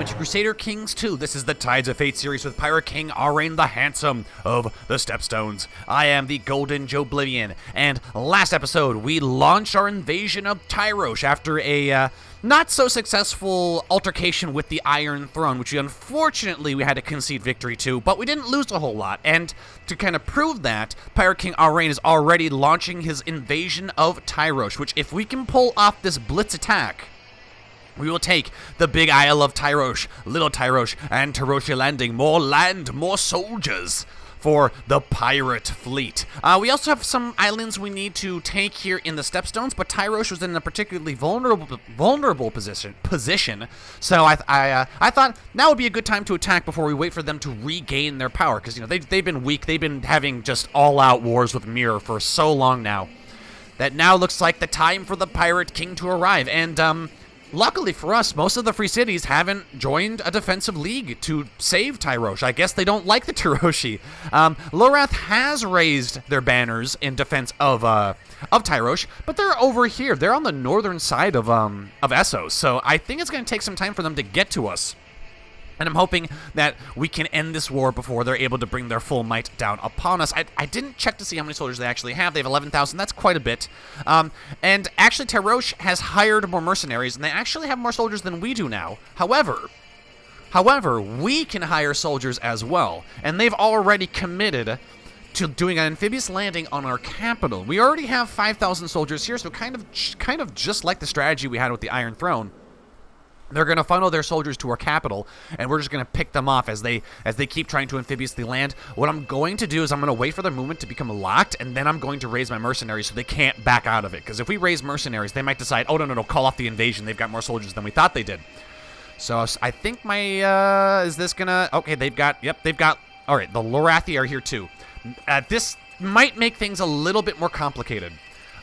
welcome to Crusader Kings 2. This is the Tides of Fate series with Pirate King Arain the Handsome of the Stepstones. I am the Golden Joblivion, and last episode we launched our invasion of Tyroshi after a not so successful altercation with the Iron Throne, which unfortunately we had to concede victory to, but we didn't lose a whole lot. And to kind of prove that, Pirate King Arain is already launching his invasion of Tyroshi, which if we can pull off this blitz attack, we will take the big Isle of Tyroshi, Little Tyroshi, and Tyroshi Landing. More land, more soldiers for the pirate fleet. We also have some islands we need to take here in the Stepstones, but Tyroshi was in a particularly vulnerable position. So I thought now would be a good time to attack before we wait for them to regain their power, because they've been weak. They've been having just all-out wars with Mirror for so long now that now looks like the time for the Pirate King to arrive. And luckily for us, most of the free cities haven't joined a defensive league to save Tyroshi. I guess they don't like the Tyroshi. Lorath has raised their banners in defense of Tyroshi, but they're over here. They're on the northern side of Essos, so I think it's going to take some time for them to get to us. And I'm hoping that we can end this war before they're able to bring their full might down upon us. I didn't check to see how many soldiers they actually have. They have 11,000. That's quite a bit. And actually, Tyroshi has hired more mercenaries, and they actually have more soldiers than we do now. However, we can hire soldiers as well, and they've already committed to doing an amphibious landing on our capital. We already have 5,000 soldiers here, so kind of just like the strategy we had with the Iron Throne. They're going to funnel their soldiers to our capital, and we're just going to pick them off as they keep trying to amphibiously land. What I'm going to do is I'm going to wait for their movement to become locked, and then I'm going to raise my mercenaries so they can't back out of it. Because if we raise mercenaries, they might decide, oh, no, call off the invasion. They've got more soldiers than we thought they did. So I think my, is this going to, okay, they've got, all right, the Lorathi are here too. This might make things a little bit more complicated.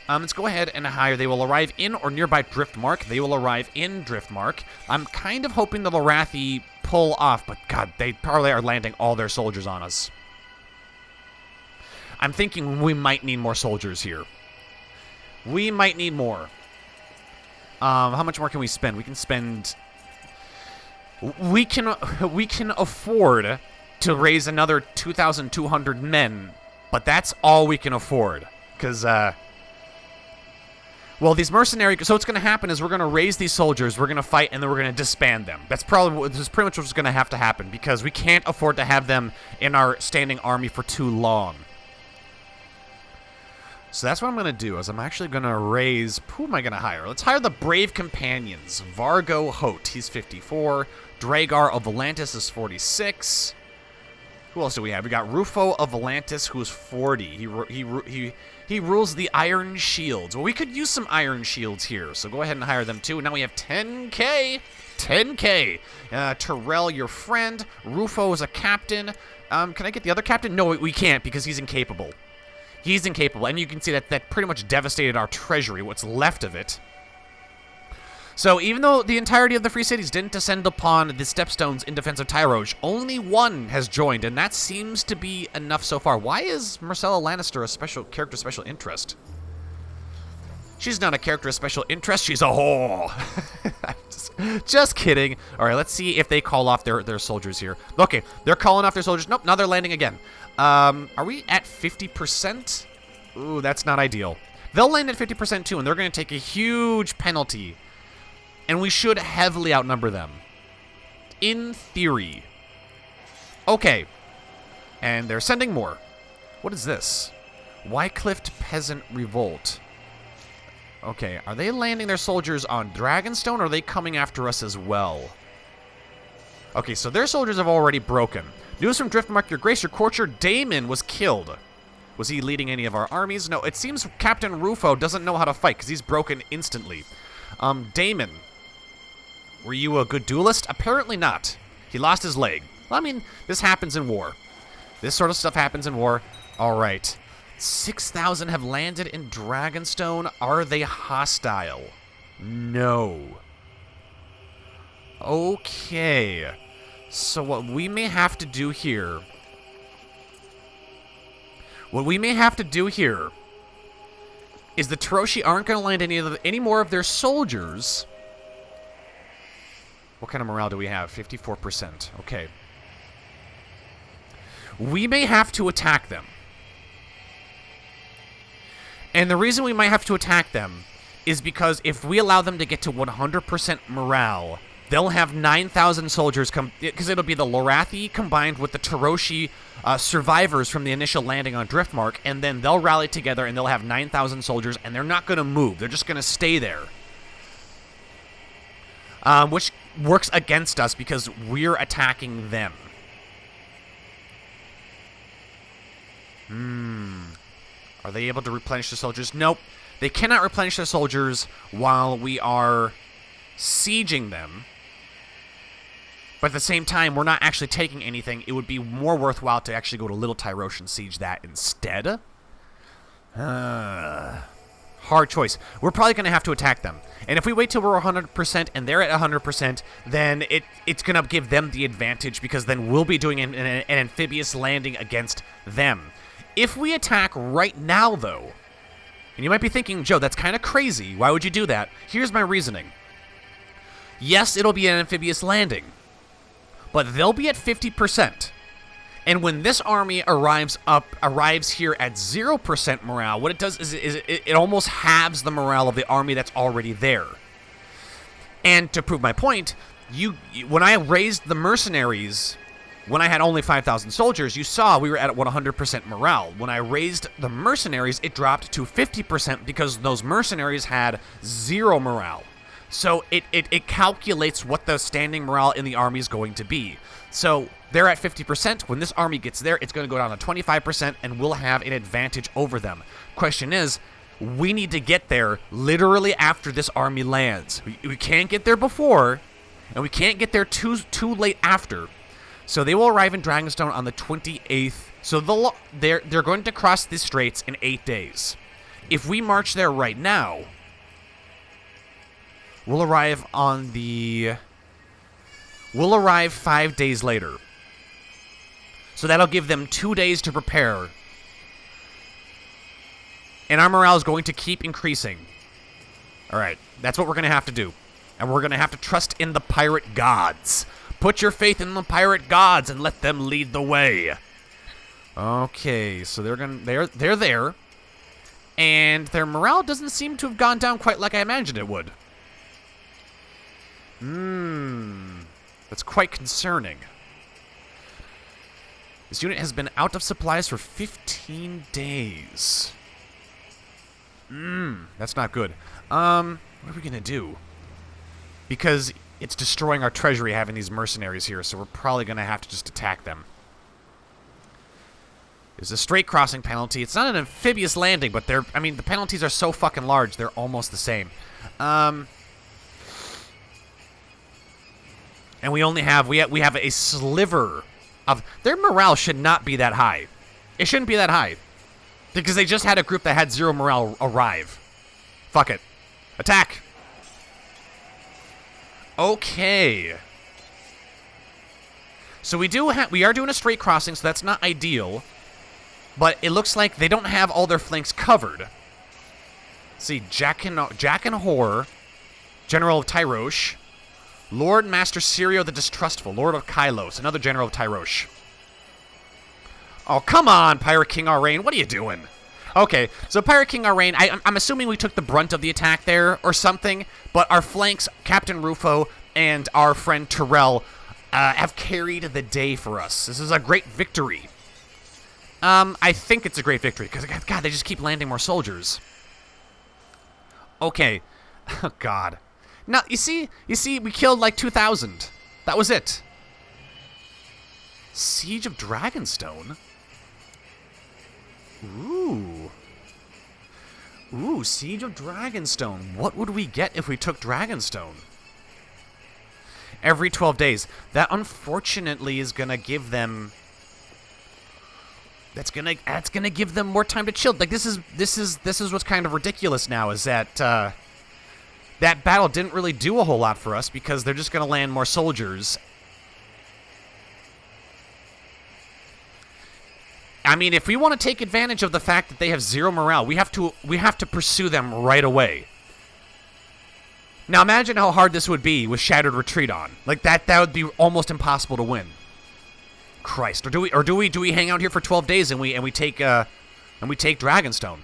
Let's go ahead and hire. They will arrive in or nearby Driftmark. They will arrive in Driftmark. I'm kind of hoping the Lorathi pull off, but God, they probably are landing all their soldiers on us. I'm thinking we might need more soldiers here. We might need more. How much more can we spend? We can spend... We can afford to raise another 2,200 men, but that's all we can afford. Because, well, these mercenaries, so what's going to happen is we're going to raise these soldiers, we're going to fight, and then we're going to disband them. This is pretty much what's going to have to happen, because we can't afford to have them in our standing army for too long. So that's what I'm going to do, is I'm actually going to raise, who am I going to hire? Let's hire the Brave Companions. Vargo Hote, he's 54. Dragar of Volantis is 46. Who else do we have? We got Rufo of Volantis, who's 40. He rules the Iron Shields. Well, we could use some Iron Shields here, so go ahead and hire them too. Now we have 10K. 10K. Terrell, your friend. Rufo is a captain. Can I get the other captain? No, we can't, because he's incapable. He's incapable, and you can see that pretty much devastated our treasury, what's left of it. So even though the entirety of the free cities didn't descend upon the Stepstones in defense of Tyroshi, only one has joined, and that seems to be enough so far. Why is Marcella Lannister a character of special interest? She's not a character of special interest, she's a whore. just kidding. All right, let's see if they call off their soldiers here. Okay, they're calling off their soldiers. Nope, now they're landing again. Are we at 50%? Ooh, that's not ideal. They'll land at 50% too, and they're going to take a huge penalty. And we should heavily outnumber them. In theory. Okay. And they're sending more. What is this? Wycliffe Peasant Revolt. Okay, are they landing their soldiers on Dragonstone, or are they coming after us as well? Okay, so their soldiers have already broken. News from Driftmark, Your Grace, your courtier Damon was killed. Was he leading any of our armies? No, it seems Captain Rufo doesn't know how to fight, because he's broken instantly. Damon. Were you a good duelist? Apparently not. He lost his leg. Well, I mean, this happens in war. This sort of stuff happens in war. All right. 6,000 have landed in Dragonstone. Are they hostile? No. Okay. So what we may have to do here... is the Tyroshi aren't going to land any more of their soldiers... What kind of morale do we have? 54%. Okay. We may have to attack them. And the reason we might have to attack them is because if we allow them to get to 100% morale, they'll have 9,000 soldiers come, because it'll be the Lorathi combined with the Tyroshi survivors from the initial landing on Driftmark, and then they'll rally together and they'll have 9,000 soldiers, and they're not going to move. They're just going to stay there. Which works against us because we're attacking them. Are they able to replenish the soldiers? Nope. They cannot replenish their soldiers while we are sieging them. But at the same time, we're not actually taking anything. It would be more worthwhile to actually go to Little Tyrosh and siege that instead. Hard choice. We're probably going to have to attack them. And if we wait till we're 100% and they're at 100%, then it's going to give them the advantage because then we'll be doing an amphibious landing against them. If we attack right now, though, and you might be thinking, Joe, that's kind of crazy. Why would you do that? Here's my reasoning. Yes, it'll be an amphibious landing, but they'll be at 50%. And when this army arrives here at 0% morale, what it does is it almost halves the morale of the army that's already there. And to prove my point, when I raised the mercenaries, when I had only 5,000 soldiers, you saw we were at 100% morale. When I raised the mercenaries, it dropped to 50% because those mercenaries had 0 morale. So it calculates what the standing morale in the army is going to be. So they're at 50%. When this army gets there, it's going to go down to 25%, and we'll have an advantage over them. Question is, we need to get there literally after this army lands. We can't get there before, and we can't get there too late after. So they will arrive in Dragonstone on the 28th. So they're going to cross the straits in 8 days. If we march there right now, we'll arrive 5 days later. So that'll give them 2 days to prepare. And our morale is going to keep increasing. Alright, that's what we're going to have to do. And we're going to have to trust in the pirate gods. Put your faith in the pirate gods and let them lead the way. Okay, so they're there. And their morale doesn't seem to have gone down quite like I imagined it would. That's quite concerning. This unit has been out of supplies for 15 days. That's not good. What are we gonna do? Because it's destroying our treasury having these mercenaries here, so we're probably gonna have to just attack them. There's a straight crossing penalty. It's not an amphibious landing, but the penalties are so fucking large, they're almost the same. And we only have we have a sliver of their morale should not be that high. It shouldn't be that high. Because they just had a group that had 0 morale arrive. Fuck it. Attack. Okay. So we are doing a straight crossing, so that's not ideal. But it looks like they don't have all their flanks covered. See, Jaqen Hor, General of Tyrosh, Lord Master Sirio the Distrustful, Lord of Kylos, another General of Tyrosh. Oh, come on, Pirate King Arain, what are you doing? Okay, so Pirate King Arain, I'm assuming we took the brunt of the attack there or something, but our flanks, Captain Rufo and our friend Terrell, have carried the day for us. This is a great victory. I think it's a great victory, because, God, they just keep landing more soldiers. Okay. Oh, God. Now, you see, we killed like 2,000. That was it. Siege of Dragonstone? Ooh, Siege of Dragonstone. What would we get if we took Dragonstone? Every 12 days. That, unfortunately, is going to give them... That's gonna give them more time to chill. Like, this is what's kind of ridiculous now, is that that battle didn't really do a whole lot for us because they're just gonna land more soldiers. I mean, if we want to take advantage of the fact that they have 0 morale, we have to pursue them right away. Now imagine how hard this would be with Shattered Retreat on. Like that would be almost impossible to win. Christ, or do we hang out here for 12 days and we take Dragonstone?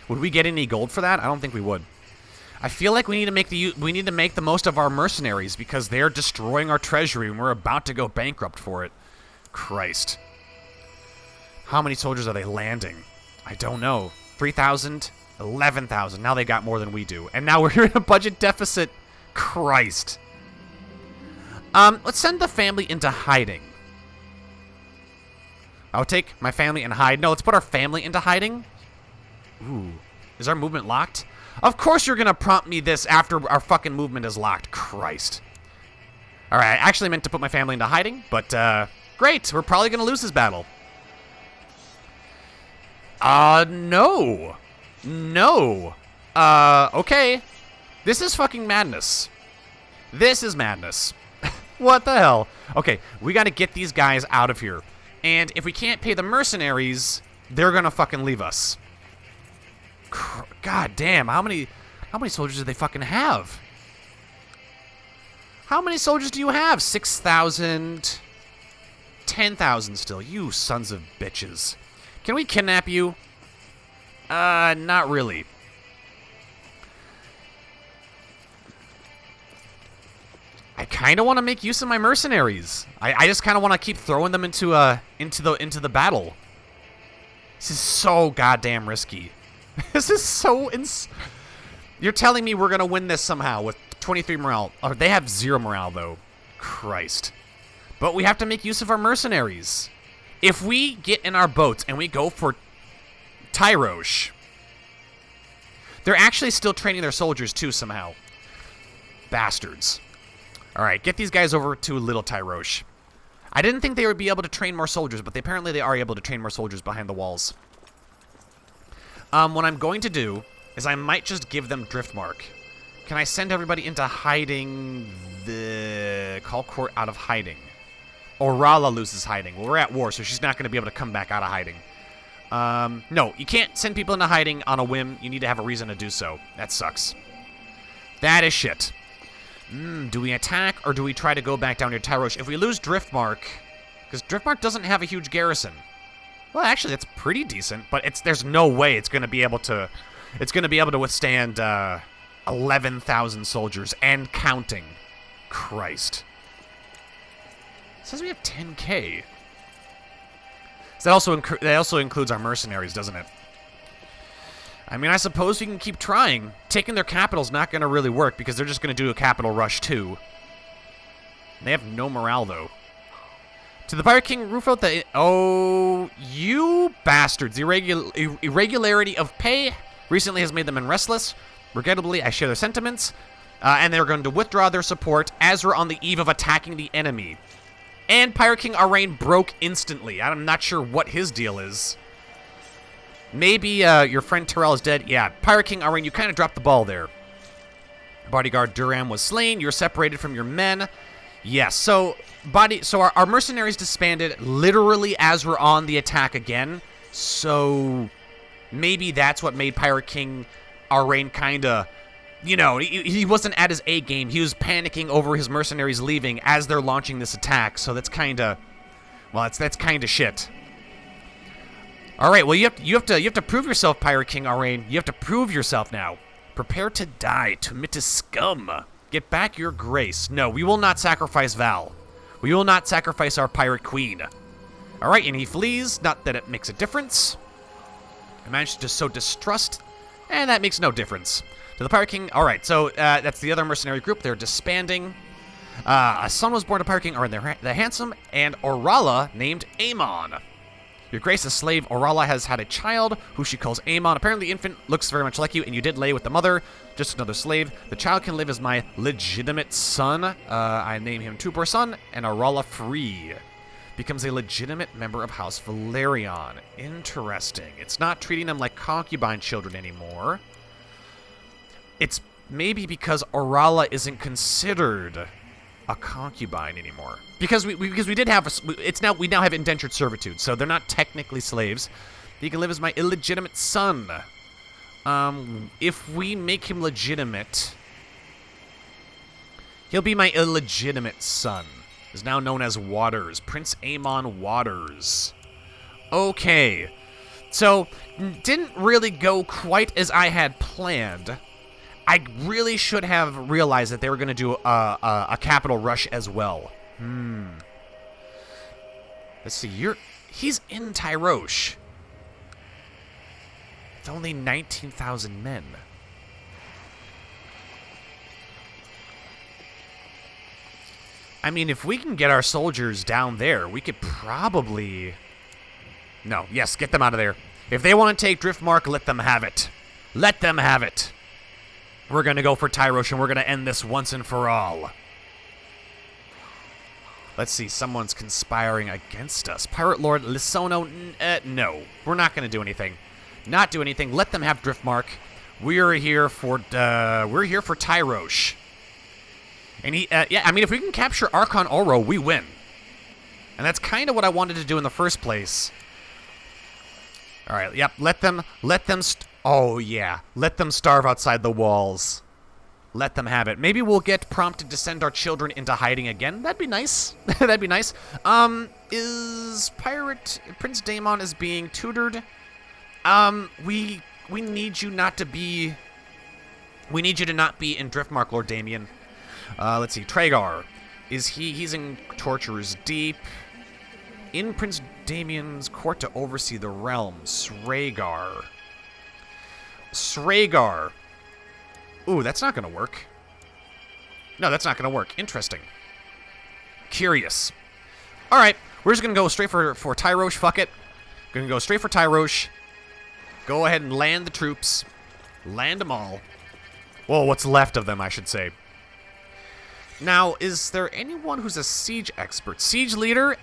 Would we get any gold for that? I don't think we would. I feel like we need to make the most of our mercenaries because they're destroying our treasury and we're about to go bankrupt for it. Christ. How many soldiers are they landing? I don't know. 3,000, 11,000. Now they got more than we do. And now we're in a budget deficit. Christ. Let's send the family into hiding. I'll take my family and hide. No, let's put our family into hiding. Ooh. Is our movement locked? Of course you're going to prompt me this after our fucking movement is locked. Christ. Alright, I actually meant to put my family into hiding, but, great. We're probably going to lose this battle. No. No. Okay. This is fucking madness. This is madness. What the hell? Okay, we got to get these guys out of here. And if we can't pay the mercenaries, they're going to fucking leave us. God damn, how many soldiers do they fucking have? How many soldiers do you have? 6,000. 10,000 still. You sons of bitches. Can we kidnap you? Not really. I kind of want to make use of my mercenaries. I just kind of want to keep throwing them into the battle. This is so goddamn risky. This is so You're telling me we're going to win this somehow with 23 morale. Oh, they have 0 morale, though. Christ. But we have to make use of our mercenaries. If we get in our boats and we go for Tyroshi, they're actually still training their soldiers, too, somehow. Bastards. Alright, get these guys over to Little Tyroshi. I didn't think they would be able to train more soldiers, but apparently they are able to train more soldiers behind the walls. What I'm going to do is I might just give them Driftmark. Can I send everybody into hiding? The Call Court out of hiding. Orala loses hiding. Well, we're at war, so she's not going to be able to come back out of hiding. No, you can't send people into hiding on a whim. You need to have a reason to do so. That sucks. That is shit. Do we attack, or do we try to go back down to Tyroshi? If we lose Driftmark, because Driftmark doesn't have a huge garrison. Well, actually, that's pretty decent, but there's no way it's going to be able to withstand 11,000 soldiers and counting. Christ. It says we have 10k. So that also includes our mercenaries, doesn't it? I mean, I suppose we can keep trying. Taking their capital's not going to really work because they're just going to do a capital rush too. They have no morale, though. To the Pirate King, roof out the... Oh, you bastards. Irregularity of pay recently has made them restless. Regrettably, I share their sentiments. And they're going to withdraw their support as we're on the eve of attacking the enemy. And Pirate King Arain broke instantly. I'm not sure what his deal is. Maybe your friend Terrell is dead. Yeah, Pirate King Arain, you kind of dropped the ball there. Bodyguard Duram was slain. You're separated from your men. Yes, so our mercenaries disbanded literally as we're on the attack again. So maybe that's what made Pirate King Arain kind of, he wasn't at his A game. He was panicking over his mercenaries leaving as they're launching this attack. So that's kind of, well, that's kind of shit. All right, well, you have to prove yourself, Pirate King Arain. You have to prove yourself now. Prepare to die, to admit to scum. Get back your grace. No, we will not sacrifice Val. We will not sacrifice our pirate queen. All right, and he flees. Not that it makes a difference. I managed to sow distrust, and that makes no difference. To the Pirate King. All right, so that's the other mercenary group. They're disbanding. A son was born to Pirate King Arain the Handsome, and Orala named Aemon. Your Grace, a slave, Orala has had a child who she calls Aemon. Apparently the infant looks very much like you, and you did lay with the mother. Just another slave. The child can live as my legitimate son. I name him Tupor son, and Orala free. Becomes a legitimate member of House Velaryon. Interesting. It's not treating them like concubine children anymore. It's maybe because Orala isn't considered a concubine anymore. Because we did have we now have indentured servitude, so they're not technically slaves. He can live as my illegitimate son. If we make him legitimate, he'll be my illegitimate son. Is now known as Waters. Prince Aemon Waters. Okay. So, didn't really go quite as I had planned. I really should have realized that they were going to do a capital rush as well. Let's see. He's in Tyroshi. With only 19,000 men. I mean, if we can get our soldiers down there, we could probably... No, yes, get them out of there. If they want to take Driftmark, let them have it. Let them have it. We're going to go for Tyroshi, and we're going to end this once and for all. Let's see, someone's conspiring against us. Pirate Lord Lisono, no. We're not going to do anything. Not do anything. Let them have Driftmark. We're here for Tyroshi. And yeah, I mean, if we can capture Archon Oro, we win. And that's kind of what I wanted to do in the first place. All right, yep, let them oh, yeah. Let them starve outside the walls. Let them have it. Maybe we'll get prompted to send our children into hiding again. That'd be nice. That'd be nice. Is Pirate Prince Daemon is being tutored? We need you not to be... We need you to not be in Driftmark, Lord Damien. Let's see. Tragar. He's in Torturer's Deep. In Prince Damien's court to oversee the realm. Srhaegar. Ooh, that's not going to work. No, that's not going to work. Interesting. Curious. All right, we're just going to go straight for Tyroshi. Fuck it. Going to go straight for Tyroshi. Go ahead and land the troops. Land them all. Well, what's left of them, I should say. Now, is there anyone who's a siege expert? Siege leader,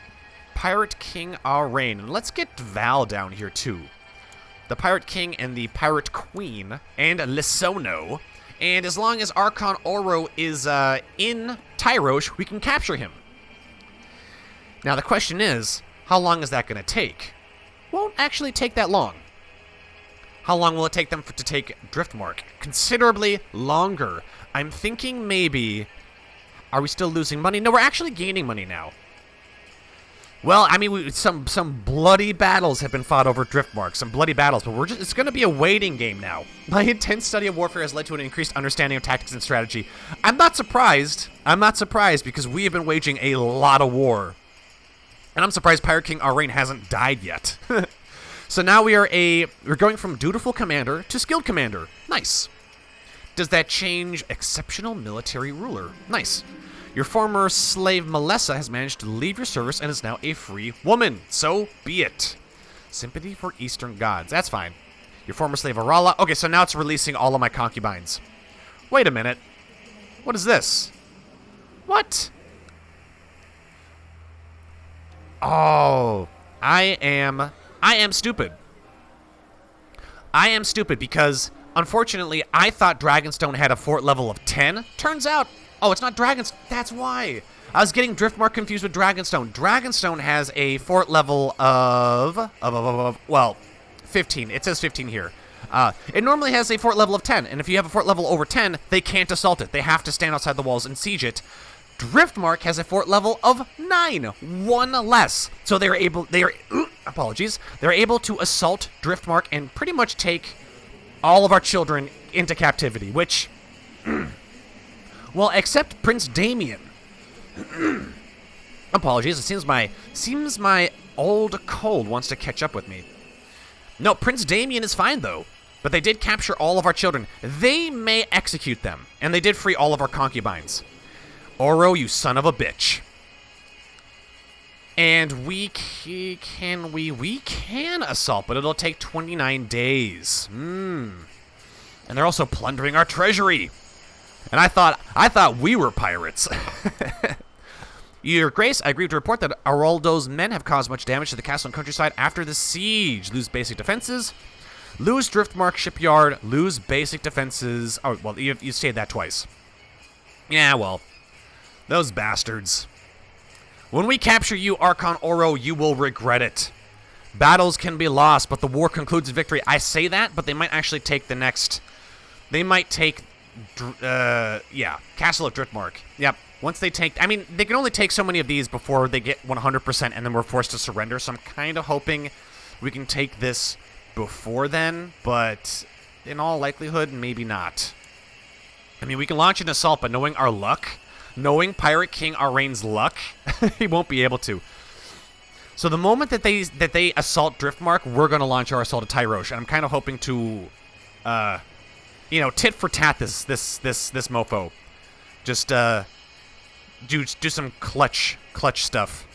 Pirate King Aurain. And let's get Val down here, too. The Pirate King and the Pirate Queen, and Lisono. And as long as Archon Oro is in Tyroshi, we can capture him. Now, the question is, how long is that going to take? Won't actually take that long. How long will it take them to take Driftmark? Considerably longer. I'm thinking maybe... Are we still losing money? No, we're actually gaining money now. Well, I mean, some bloody battles have been fought over Driftmark. Some bloody battles, but it's going to be a waiting game now. My intense study of warfare has led to an increased understanding of tactics and strategy. I'm not surprised. I'm not surprised because we have been waging a lot of war. And I'm surprised Pirate King Aurain hasn't died yet. So now we're going from dutiful commander to skilled commander. Nice. Does that change exceptional military ruler? Nice. Your former slave Melissa has managed to leave your service and is now a free woman. So be it. Sympathy for Eastern gods. That's fine. Your former slave Arala. Okay, so now it's releasing all of my concubines. Wait a minute. What is this? What? Oh, I am stupid. I am stupid because, unfortunately, I thought Dragonstone had a fort level of 10. Turns out, oh, it's not Dragonstone. That's why. I was getting Driftmark confused with Dragonstone. Dragonstone has a fort level of well, 15. It says 15 here. It normally has a fort level of 10, and if you have a fort level over 10, they can't assault it. They have to stand outside the walls and siege it. Driftmark has a fort level of 9, one less. So they're able to assault Driftmark and pretty much take all of our children into captivity, which, well, except Prince Damien. Apologies, it seems my old cold wants to catch up with me. No, Prince Damien is fine though, but they did capture all of our children. They may execute them, and they did free all of our concubines. Oro, you son of a bitch. And we can assault, but it'll take 29 days. And they're also plundering our treasury. And I thought we were pirates. Your Grace, I agree to report that Aroldo's men have caused much damage to the castle and countryside after the siege. Lose basic defenses. Lose Driftmark shipyard. Lose basic defenses. Oh, well, you stated that twice. Yeah, well. Those bastards. When we capture you, Archon Oro, you will regret it. Battles can be lost, but the war concludes in victory. I say that, but they might actually take the next... They might take... yeah, Castle of Driftmark. Yep. Once they take... I mean, they can only take so many of these before they get 100%, and then we're forced to surrender, so I'm kind of hoping we can take this before then, but in all likelihood, maybe not. I mean, we can launch an assault, but knowing our luck, knowing Pirate King Arayn's luck, he won't be able to. So the moment that they assault Driftmark, we're going to launch our assault at Tyroshi, and I'm kind of hoping to, you know, tit for tat this mofo. Just do some clutch stuff.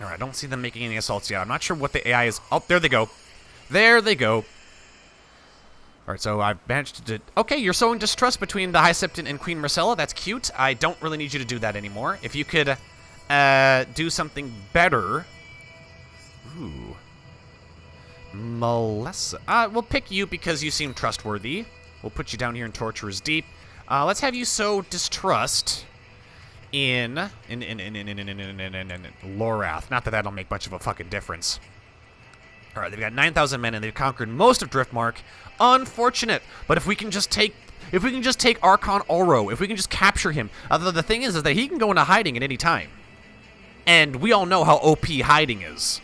All right, I don't see them making any assaults yet. I'm not sure what the AI is. Oh, there they go. There they go. All right, so I've managed to... Okay, you're sowing distrust between the High Septon and Queen Marcella. That's cute. I don't really need you to do that anymore. If you could do something better... Ooh. Melissa. We'll pick you because you seem trustworthy. We'll put you down here in Torturer's Deep. Let's have you sow distrust in Lorath. Not that that'll make much of a fucking difference. All right, they've got 9,000 men, and they've conquered most of Driftmark. Unfortunate, but if we can just take Archon Oro, if we can just capture him. The thing is that he can go into hiding at any time, and we all know how OP hiding is.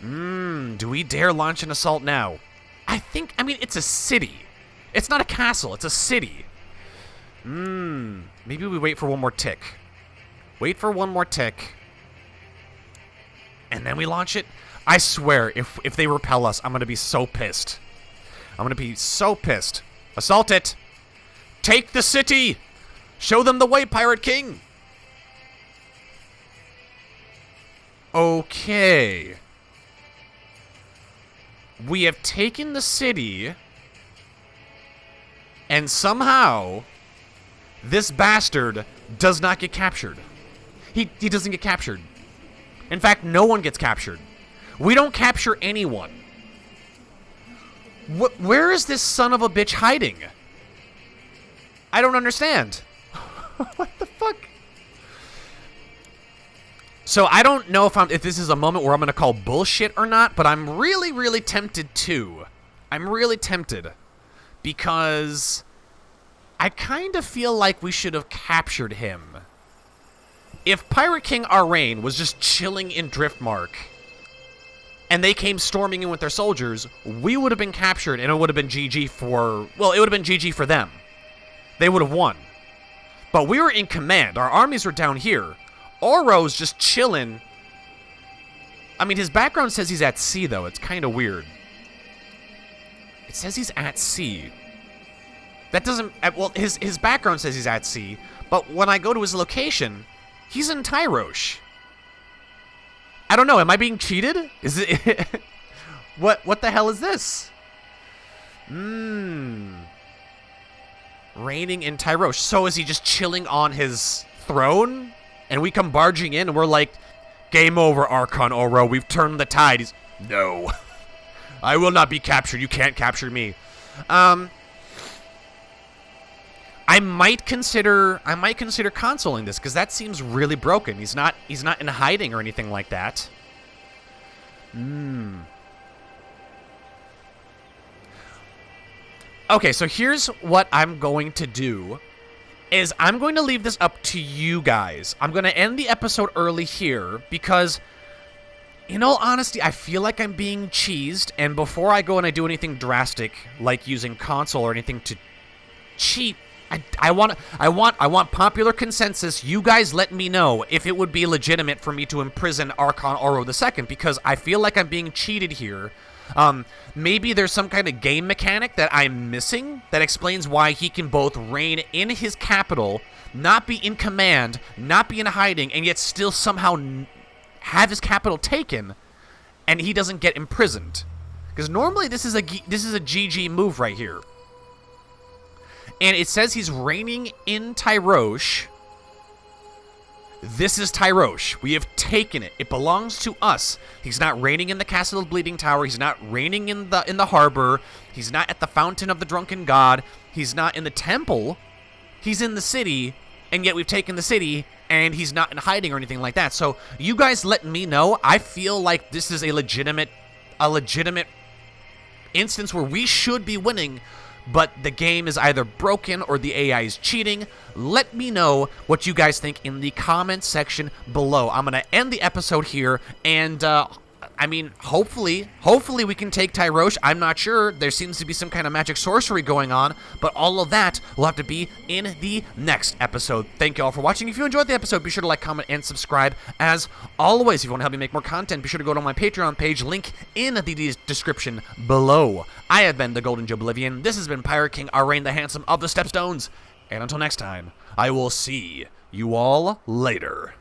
Do we dare launch an assault now? I mean, it's a city. It's not a castle. It's a city. Maybe we wait for one more tick. Wait for one more tick, and then we launch it. I swear, if they repel us, I'm going to be so pissed. I'm going to be so pissed. Assault it. Take the city. Show them the way, Pirate King. Okay. We have taken the city, and somehow this bastard does not get captured. He doesn't get captured. In fact, no one gets captured. We don't capture anyone. Where is this son of a bitch hiding? I don't understand. What the fuck? So I don't know if this is a moment where I'm going to call bullshit or not, but I'm really, really tempted to. I'm really tempted. Because I kind of feel like we should have captured him. If Pirate King Arayn was just chilling in Driftmark, and they came storming in with their soldiers, we would have been captured, and it would have been GG for... Well, it would have been GG for them. They would have won. But we were in command. Our armies were down here. Oro's just chilling. I mean, his background says he's at sea, though. It's kind of weird. It says he's at sea. That doesn't... Well, his background says he's at sea, but when I go to his location, he's in Tyroshi. I don't know. Am I being cheated? Is it... What the hell is this? Reigning in Tyroshi. So is he just chilling on his throne? And we come barging in and we're like, game over, Archon Oro. We've turned the tide. He's... No. I will not be captured. You can't capture me. I might consider consoling this, because that seems really broken. He's not in hiding or anything like that. Okay, so here's what I'm going to do. Is I'm going to leave this up to you guys. I'm going to end the episode early here, because in all honesty, I feel like I'm being cheesed, and before I go and I do anything drastic, like using console or anything to cheat, I want popular consensus. You guys let me know if it would be legitimate for me to imprison Archon Oro II, because I feel like I'm being cheated here. Maybe there's some kind of game mechanic that I'm missing that explains why he can both reign in his capital, not be in command, not be in hiding, and yet still somehow have his capital taken, and he doesn't get imprisoned. Because normally this is a GG move right here. And it says he's reigning in Tyroshi. This is Tyroshi. We have taken it. It belongs to us. He's not reigning in the Castle of Bleeding Tower. He's not reigning in the harbor. He's not at the Fountain of the Drunken God. He's not in the temple. He's in the city, and yet we've taken the city, and he's not in hiding or anything like that. So you guys let me know. I feel like this is a legitimate instance where we should be winning, but the game is either broken or the AI is cheating. Let me know what you guys think in the comment section below. I'm going to end the episode here, and I mean, hopefully we can take Tyroshi. I'm not sure. There seems to be some kind of magic sorcery going on, but all of that will have to be in the next episode. Thank you all for watching. If you enjoyed the episode, be sure to like, comment, and subscribe. As always, if you want to help me make more content, be sure to go to my Patreon page, link in the description below. I have been the Golden Joe Oblivion. This has been Pirate King Arain the Handsome of the Stepstones. And until next time, I will see you all later.